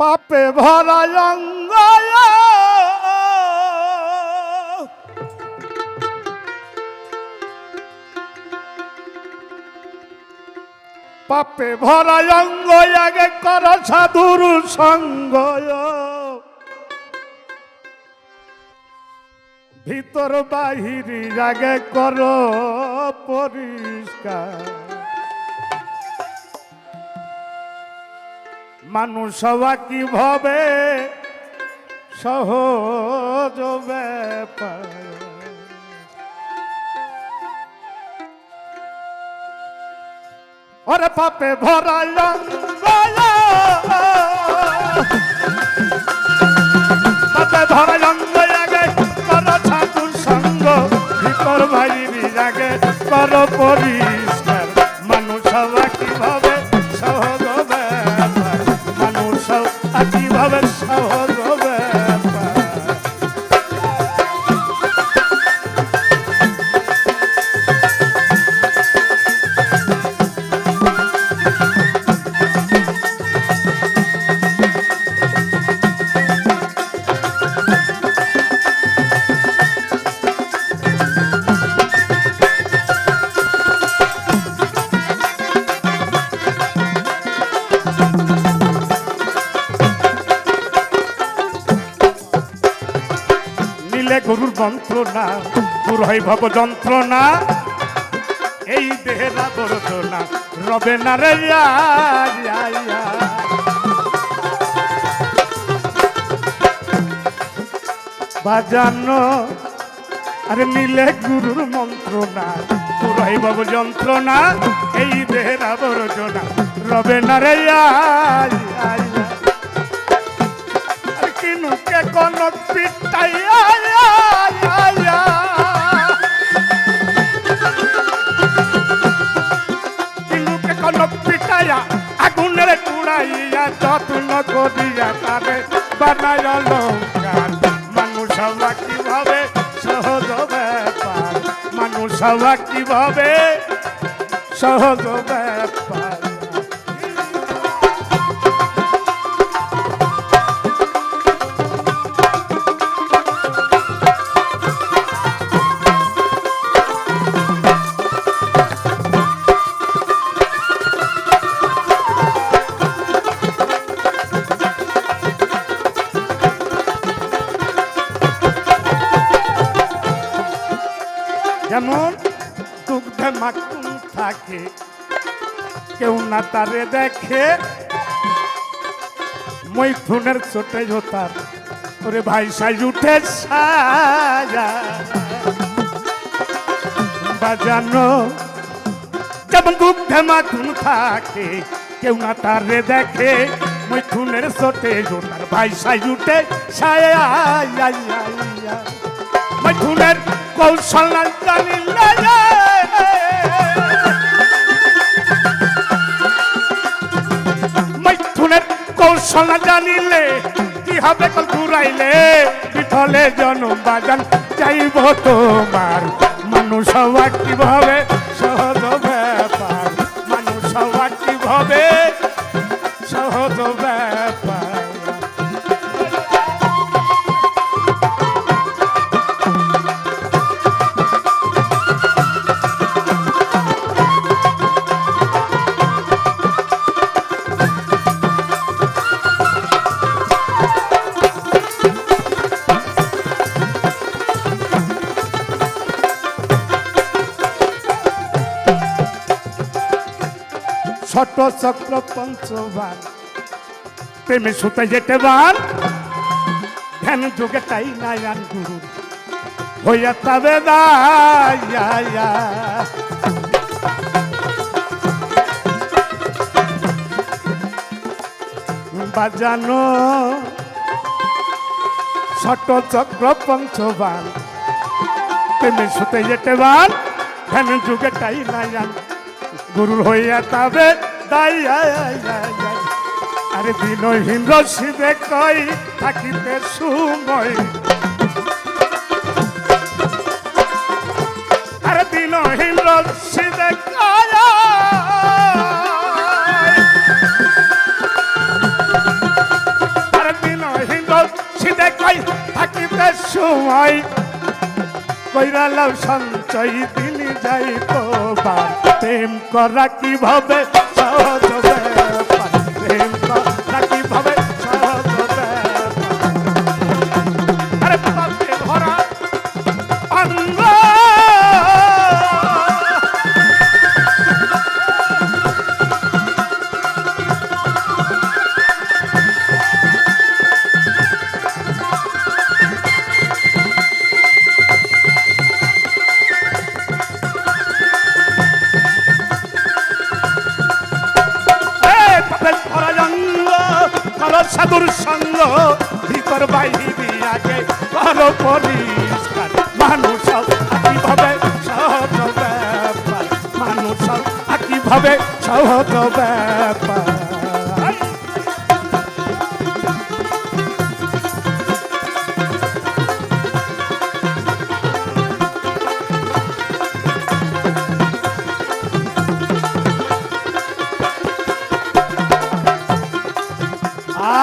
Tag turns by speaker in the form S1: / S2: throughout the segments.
S1: পাপে ভরা অঙ্গ পাপে ভরা অঙ্গ আগে কর সাধুর সঙ্গ ভিতর বাহিরি আগে কর পরিষ্কার মানুষ হওয়া কিভাবে সহজ ব্যাপার ওরে পাপে ভরা পাপে ভরা অঙ্গ আগে কর সাধুর সঙ্গ ভিতর বাইরি আগে কর পরিষ্কার মানুষ হওয়া কিভাবে সহজ ব্যাপার মানুষ হওয়া কিভাবে সহজ ব্যাপার গরুর যন্ত্রণা দূর হয় ভব যন্ত্রণা এই দেহের আবর্জনা রবে না রে বাজানো আরে নিলে গুরুর মন্ত্রণা দূর হয় ভব যন্ত্রণা এই দেহের আবর্জনা রবে না রে কিনুকে কোন পিটাইয়া কিনুকে কোন পিটাইয়া আগুনের কুড়াইয়া যত্ন করিয়া তারে বানায় অলঙ্কার মানুষ হওয়া কিভাবে সহজ ব্যাপার মানুষ হওয়া কিভাবে সহজ ব্যাপার যেমন দুগ্ধে মাখন থাকে কেউ না তারে দেখে মৈথুনের চোটে জোতার ওরে ভাই সাজ উঠে বাজানো যেমন দুগ্ধে মাখন থাকে কেউ না তারে দেখে মৈথুনের চোটে জোতার ভাই সাজ উঠে মৈথুনের কৌশল জানিলে মৈথুনের কৌশল জানিলে কি হবে কল ঘুরাইলে বিফলে জনম বাজান চাইব তোমার মানুষ হওয়া কিভাবে সহজ ব্যাপার মানুষ হওয়া কিভাবে সহজ ব্যাপার ছোট চক্র পঞ্চবার প্রেমে সুতে যেতে বান ধ্যান যুগে তাই নায়ান গুরু হইয়া তবে বাজানো ছোট চক্র পঞ্চবার প্রেমে সুতে যেতে বান ধ্যান যুগে তাই নায়ান গুরুর হইয়া তবে আরে দিনহীন রশিদে কই থাকিতে সময় আরে দিনহীন রশিদে কই সিদে কই থাকিতে সময় কইরা লাও সঞ্চয় দিন যাই তোবার প্রেম করা কিভাবে সহজ ব্যাপার প্রেম করা কিভাবে সহজ ব্যাপার আরে পাপে ভরা অঙ্গ সাধুর সঙ্গ ভিতর বাইরে আগে করো পরিষ্কার মানুষ কিভাবে সহজ ব্যাপার মানুষ কিভাবে সহজ ব্যাপার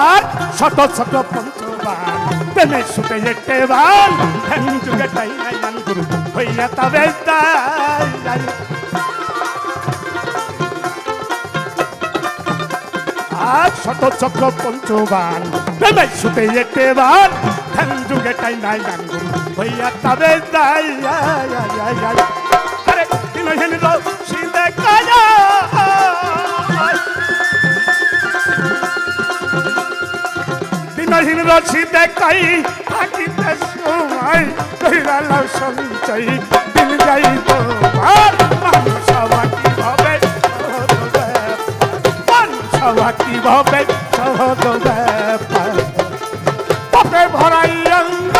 S1: আর ছোট ছোট পঞ্চবান প্রেমে সুতে যেতে বান ধ্যান যুগে তাই নাই মান গুরু হইয়া তবে তাই আর ছোট ছোট পঞ্চবান প্রেমে সুতে যেতে বান ধ্যান যুগে তাই নাই মান গুরু হইয়া তবে তাই আরে দিনহীন সিদে কাজা দিনহীন রসি দেখাই থাকিতে সময় কইরা লাও সঞ্চয় দিন যাই তোমার মানুষ কিভাবে সহজ ব্যাপার মানুষ কিভাবে সহজ ব্যাপার পাপে ভরাই অঙ্গ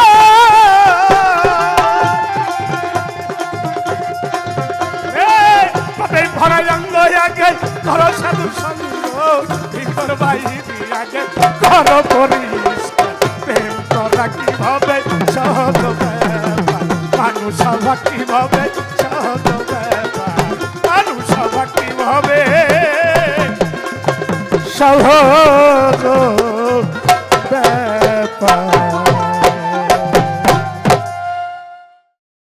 S1: পাপে ভরাই অঙ্গ আগে ঘর সাধু সঙ্গ ভিতর বাইরে আগে ঘর পরিষ্কার প্রেম করা কিভাবে সহজ ব্যাপার মানুষ কিভাবে সহজ ব্যাপার মানুষ কিভাবে সহজ ব্যাপার